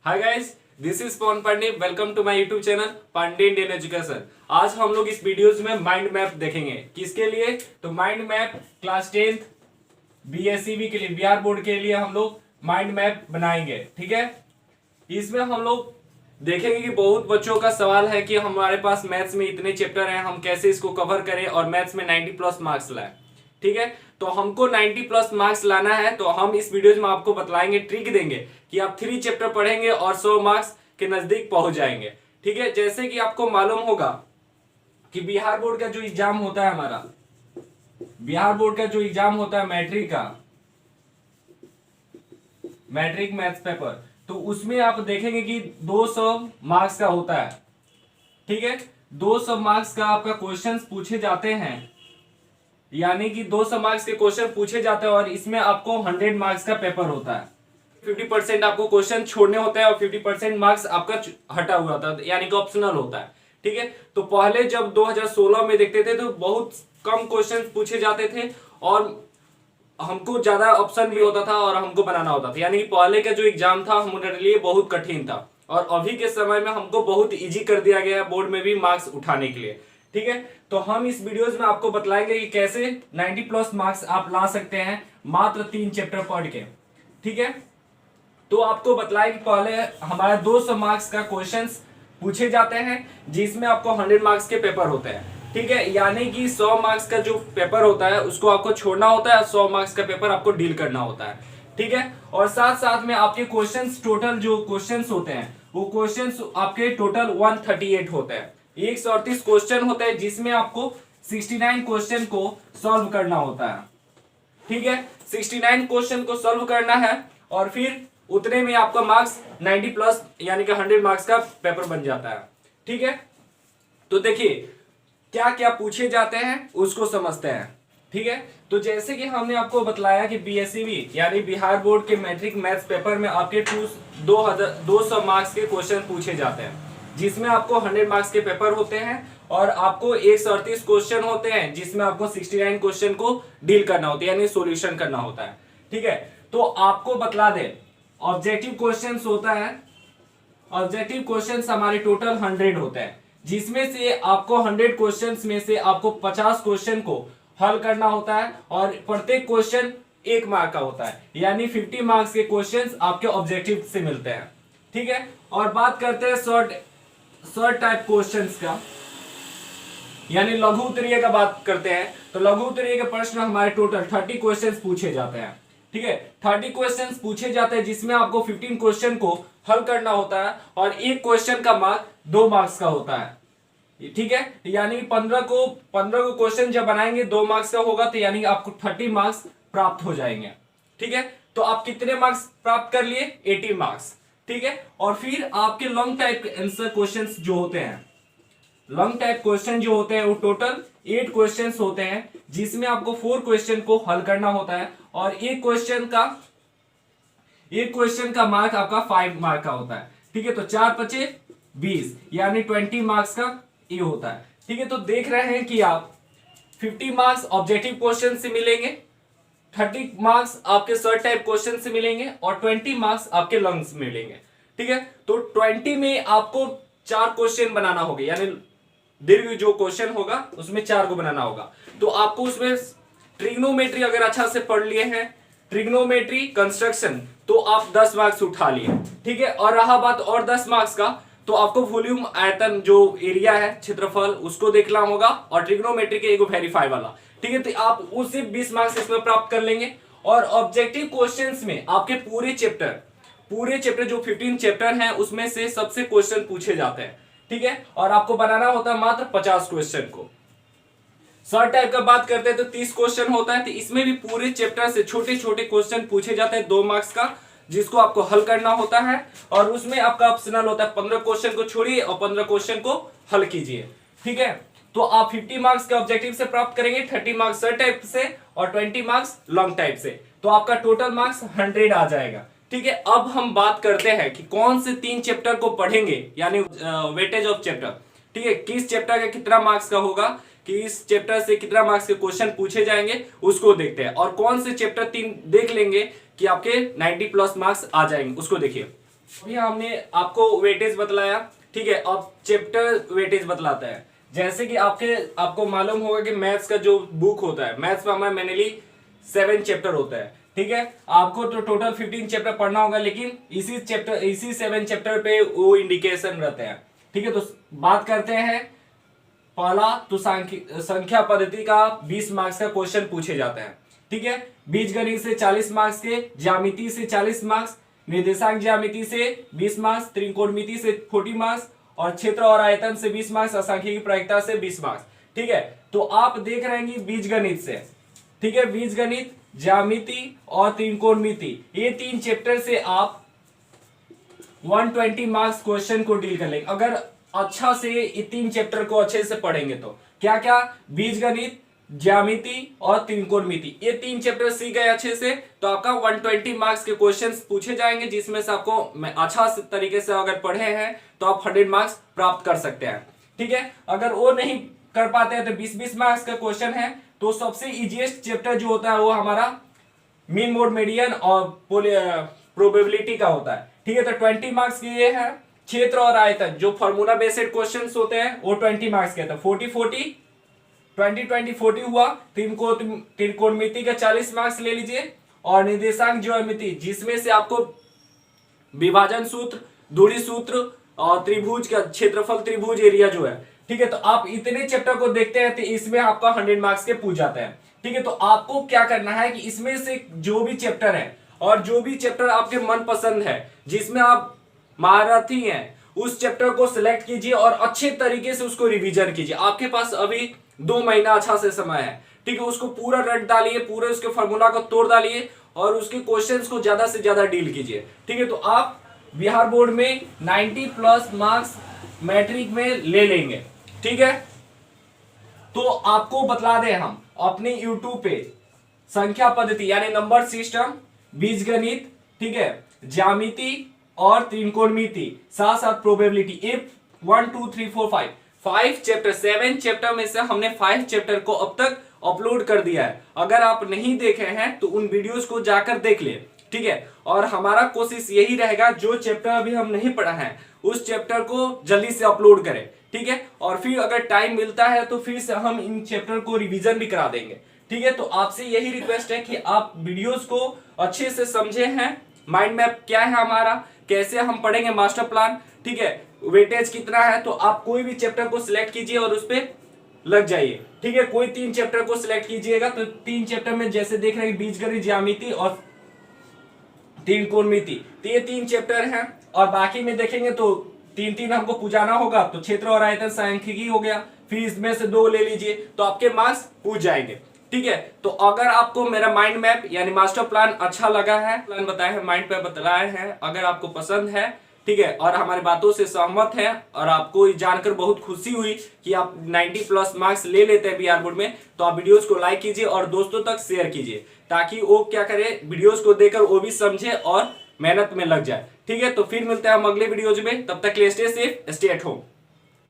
Hi guys, this is Pawan Pandey. Welcome to my YouTube channel Pandey Indian education. आज हम लोग इस वीडियोस में माइंड मैप देखेंगे। किसके लिए? तो mind map class 10th BSEB के लिए, बिहार बोर्ड के लिए हम लोग माइंड मैप बनाएंगे। ठीक है, इसमें हम लोग देखेंगे कि बहुत बच्चों का सवाल है कि हमारे पास मैथ्स में इतने चैप्टर हैं, हम कैसे इसको कवर करें और मैथ्स में 90 प्लस मार्क्स लाएं। ठीक है, तो हमको 90 प्लस मार्क्स लाना है, तो हम इस वीडियो में आपको बतलाएंगे, ट्रिक देंगे कि आप 3 चैप्टर पढ़ेंगे और 100 मार्क्स के नजदीक पहुंच जाएंगे। ठीक है, जैसे कि आपको मालूम होगा कि बिहार बोर्ड का जो एग्जाम होता है, हमारा बिहार बोर्ड का जो एग्जाम होता है मैट्रिक का, मैट्रिक मैथ्स पेपर, तो उसमें आप देखेंगे कि 200 मार्क्स का होता है। ठीक है, 200 मार्क्स का आपका क्वेश्चन पूछे जाते हैं, यानी कि 200 मार्क्स के क्वेश्चन पूछे जाते हैं और इसमें आपको 100 मार्क्स का पेपर होता है। 50% आपको क्वेश्चन छोड़ने होते हैं और 50% मार्क्स आपका हटा हुआ होता है, यानी कि ऑप्शनल होता है। ठीक है, तो पहले जब 2016 में देखते थे तो बहुत कम क्वेश्चन पूछे जाते थे और हमको ज्यादा ऑप्शन भी होता था और हमको बनाना होता था, यानी कि पहले का जो एग्जाम था हमारे लिए बहुत कठिन था और अभी के समय में हमको बहुत इजी कर दिया गया है बोर्ड में भी मार्क्स उठाने के लिए। ठीक है, तो हम इस वीडियोस में आपको बतलाएंगे कि कैसे 90 प्लस मार्क्स आप ला सकते हैं मात्र 3 चैप्टर पढ़ के। ठीक है, तो आपको बतलाएं कि पहले हमारे 200 मार्क्स का क्वेश्चंस पूछे जाते हैं जिसमें आपको 100 मार्क्स के पेपर होते हैं। ठीक है, यानी कि 100 मार्क्स का जो पेपर होता है उसको आपको छोड़ना होता है, 100 मार्क्स का पेपर आपको डील करना होता है। ठीक है, और साथ साथ में आपके क्वेश्चंस, टोटल जो क्वेश्चंस होते हैं वो क्वेश्चंस आपके टोटल 138 होते हैं। 138 क्वेश्चन होते हैं जिसमें आपको 69 क्वेश्चन को सॉल्व करना होता है। ठीक है, 69 क्वेश्चन को सॉल्व करना है और फिर उतने में आपका मार्क्स 90 प्लस यानी कि 100 मार्क्स का पेपर बन जाता है। ठीक है, तो देखिए क्या क्या पूछे जाते हैं उसको समझते हैं। ठीक है, तो जैसे कि हमने आपको बतलाया कि बीएसईबी यानी बिहार बोर्ड के मैट्रिक मैथ्स पेपर में आपके 200 मार्क्स के क्वेश्चन पूछे जाते हैं जिसमें आपको 100 मार्क्स के पेपर होते हैं और आपको 138 क्वेश्चन होते हैं जिसमें आपको 69 क्वेश्चन को डील करना होता है, यानी सॉल्यूशन करना होता है। ठीक है, तो आपको बतला दे ऑब्जेक्टिव क्वेश्चंस होता है, ऑब्जेक्टिव क्वेश्चंस हमारे टोटल 100 होते हैं जिसमें से आपको 100 क्वेश्चंस में से आपको 50 क्वेश्चन को हल करना होता है और प्रत्येक क्वेश्चन 1 मार्क का होता है, यानी 50 मार्क्स के क्वेश्चंस आपके ऑब्जेक्टिव से मिलते हैं। ठीक है, और बात करते हैं शॉर्ट टाइप क्वेश्चंस का, यानी लघु उत्तरीय का बात करते हैं। तो लघु उत्तरीय के प्रश्न हमारे टोटल 30 क्वेश्चंस पूछे जाते हैं। ठीक है, 30 क्वेश्चंस पूछे जाते हैं जिसमें आपको 15 क्वेश्चन को हल करना होता है और एक क्वेश्चन का मार्क 2 मार्क्स का होता है। ठीक है, यानी 15 को क्वेश्चन जब बनाएंगे 2 मार्क्स का होगा, तो यानी आपको 30 मार्क्स प्राप्त हो जाएंगे। ठीक है, तो आप कितने मार्क्स प्राप्त कर लिए? 80 मार्क्स। ठीक है, और फिर आपके लॉन्ग टाइप आंसर क्वेश्चंस जो होते हैं, लॉन्ग टाइप क्वेश्चन जो होते हैं वो टोटल 8 क्वेश्चंस होते हैं जिसमें आपको 4 क्वेश्चन को हल करना होता है और एक क्वेश्चन का मार्क आपका 5 मार्क का होता है। ठीक है, तो 4 पचे 20 यानी 20 मार्क्स का ये होता है। ठीक है, तो देख रहे हैं कि आप 50 मार्क्स ऑब्जेक्टिव क्वेश्चन से मिलेंगे, 30 मार्क्स आपके शॉर्ट टाइप क्वेश्चन से मिलेंगे और 20 मार्क्स आपके लॉन्ग से मिलेंगे। ठीक है, तो 20 में आपको 4 क्वेश्चन बनाना होगा, यानी दीर्घ जो क्वेश्चन होगा उसमें 4 को बनाना होगा। तो आपको उसमें ट्रिग्नोमेट्री अगर अच्छा से पढ़ लिए हैं, ट्रिग्नोमेट्री कंस्ट्रक्शन, तो आप 10 मार्क्स उठा लिए। ठीक है, और रहा बात और 10 मार्क्स का, तो आपको वॉल्यूम आयतन जो एरिया है, क्षेत्रफल, उसको देखना होगा और ट्रिग्नोमेट्री के एक वेरीफाई वाला। ठीक है, तो आप उससे 20 मार्क्स इसमें प्राप्त कर लेंगे। और ऑब्जेक्टिव क्वेश्चंस में आपके पूरे चैप्टर जो 15 चैप्टर हैं उसमें से सबसे क्वेश्चन पूछे जाते हैं। ठीक है, और आपको बनाना होता है मात्र 50 क्वेश्चन को। शॉर्ट टाइप का बात करते हैं तो 30 क्वेश्चन होता है, तो इसमें भी पूरे चैप्टर से छोटे छोटे क्वेश्चन पूछे जाते हैं 2 मार्क्स का, जिसको आपको हल करना होता है और उसमें आपका ऑप्शनल होता है 15 क्वेश्चन को छोड़िए और 15 क्वेश्चन को हल कीजिए। ठीक है, तो आप 50 मार्क्स के ऑब्जेक्टिव से प्राप्त करेंगे, 30 मार्क्स शॉर्ट टाइप से और 20 मार्क्स लॉन्ग टाइप से, तो आपका टोटल मार्क्स 100 आ जाएगा। ठीक है, अब हम बात करते हैं कि कौन से 3 चैप्टर को पढ़ेंगे, यानी वेटेज ऑफ चैप्टर। ठीक है, किस चैप्टर का कितना मार्क्स का होगा, कि इस चैप्टर से कितना मार्क्स के क्वेश्चन पूछे जाएंगे उसको देखते हैं, और कौन से चैप्टर 3 देख लेंगे कि आपके 90 प्लस मार्क्स आ जाएंगे उसको देखिए। अभी हमने आपको वेटेज बतलाया, ठीक है। अब चैप्टर वेटेज बतलाता है। जैसे कि आपको मालूम होगा कि मैथ्स का जो बुक होता है, मैथ्स में हमारा मैनुअली 7 चैप्टर होता है, ठीक है। आपको तो टोटल 15 चैप्टर पढ़ना होगा, लेकिन इसी 7 चैप्टर पे वो इंडिकेशन रहते हैं, ठीक है। तो बात करते हैं पहला, तो संख्या पद्धति का 20 मार्क्स का क्वेश्चन पूछे जाते हैं, ठीक है। बीजगणित से 40 मार्क्स के, ज्यामिति से 40 मार्क्स, निर्देशांक ज्यामिति से 20 मार्क्स, त्रिकोणमिति से 40 मार्क्स, और क्षेत्र और आयतन से 20 मार्क्स, सांख्यिकी प्रायिकता से 20 मार्क्स, ठीक है। तो आप देख रहे हैं कि बीजगणित से, ठीक है, बीजगणित, ज्यामिति और त्रिकोणमिति, ये 3 चैप्टर से आप 120 मार्क्स क्वेश्चन को डील कर लेंगे अगर अच्छा से ये 3 चैप्टर को अच्छे से पढ़ेंगे तो। क्या क्या? बीजगणित, ज्यामिति और त्रिकोणमिति, ये 3 चैप्टर सीख गए अच्छे से तो आपका 120 मार्क्स के क्वेश्चंस पूछे जाएंगे, जिसमें से आपको अच्छा तरीके से अगर पढ़े हैं तो आप 100 मार्क्स प्राप्त कर सकते हैं, ठीक है। अगर वो नहीं कर पाते हैं तो 20-20 मार्क्स का क्वेश्चन है। तो सबसे इजीएस्ट चैप्टर जो होता है वो हमारा मीन मोड मीडियन और प्रोबेबिलिटी का होता है, ठीक है। तो 20 मार्क्स के ये है। क्षेत्र और आयतन जो फॉर्मूला बेस्ड क्वेश्चंस होते हैं वो 20 मार्क्स के, तो 40-40 20-20-40 हुआ। त्रिकोणमिति का 40 मार्क्स ले लीजिए, और निर्देशांक ज्यामिति जिसमें से आपको विभाजन सूत्र, दूरी सूत्र और त्रिभुज का क्षेत्रफल, त्रिभुज एरिया जो है, ठीक है। तो आप इतने चैप्टर को देखते हैं तो इसमें आपका 100 मार्क्स के पूछ जाते हैं, ठीक है। तो आपको क्या करना है कि इसमें से जो भी चैप्टर है और जो भी चैप्टर आपके मन पसंद है, जिसमें आप महारथी हैं, उस चैप्टर को सिलेक्ट कीजिए और अच्छे तरीके से उसको रिवीजन कीजिए। आपके पास अभी 2 महीना अच्छा से समय है, ठीक है। उसको पूरा रट डालिए, पूरे उसके फॉर्मूला को तोड़ डालिए और उसके क्वेश्चंस को ज्यादा से ज्यादा डील कीजिए, ठीक है। तो आप बिहार बोर्ड में 90+ मार्क्स मैट्रिक में ले लेंगे, ठीक है। तो आपको बतला दें हम अपने YouTube पे संख्या पद्धति यानी नंबर सिस्टम, बीजगणित, ठीक है, ज्यामिति और त्रिकोणमिति, साथ साथ प्रोबेबिलिटी, 1 2 3 4 5 चैप्टर, 7 चैप्टर में से हमने 5 चैप्टर को अब तक अपलोड कर दिया है। अगर आप नहीं देखे हैं तो उन वीडियोस को जाकर देख ले, ठीक है। और हमारा कोशिश यही रहेगा जो चैप्टर अभी हम नहीं पढ़ा है उस चैप्टर को जल्दी से अपलोड करें, ठीक है। और फिर अगर टाइम मिलता है तो फिर से हम इन चैप्टर को रिवीजन भी करा देंगे, ठीक है। तो आपसे यही रिक्वेस्ट है कि आप वीडियोस को अच्छे से समझे हैं, माइंड मैप क्या है हमारा, कैसे हम पढ़ेंगे, मास्टर प्लान, ठीक है, वेटेज कितना है। तो आप कोई भी चैप्टर को सिलेक्ट कीजिए और उस पर लग जाइए, ठीक है। कोई 3 चैप्टर को सिलेक्ट कीजिएगा तो 3 चैप्टर में जैसे देख रहे हैं बीजगणित, ज्यामिति और त्रिकोणमिति, तो ये 3 चैप्टर हैं। और बाकी में देखेंगे तो 3-3 हमको पुजाना होगा, तो क्षेत्र और आयतन सांख्यिकी हो गया, फिर इसमें से 2 ले लीजिए तो आपके मार्क्स पूछ जाएंगे, ठीक है। तो अगर आपको मेरा माइंड मैप यानी मास्टर प्लान अच्छा लगा है, प्लान बताया है, माइंड मैप बताया है, अगर आपको पसंद है, ठीक है, और हमारी बातों से सहमत है और आपको जानकर बहुत खुशी हुई कि आप 90+ मार्क्स ले लेते हैं बिहार बोर्ड में, तो आप वीडियोस को लाइक कीजिए और दोस्तों तक शेयर कीजिए ताकि वो क्या करे, वीडियोस को देखकर वो भी समझे और मेहनत में लग जाए, ठीक है। तो फिर मिलते हैं हम अगले वीडियोज में, तब तक के लिए stay safe, stay at home.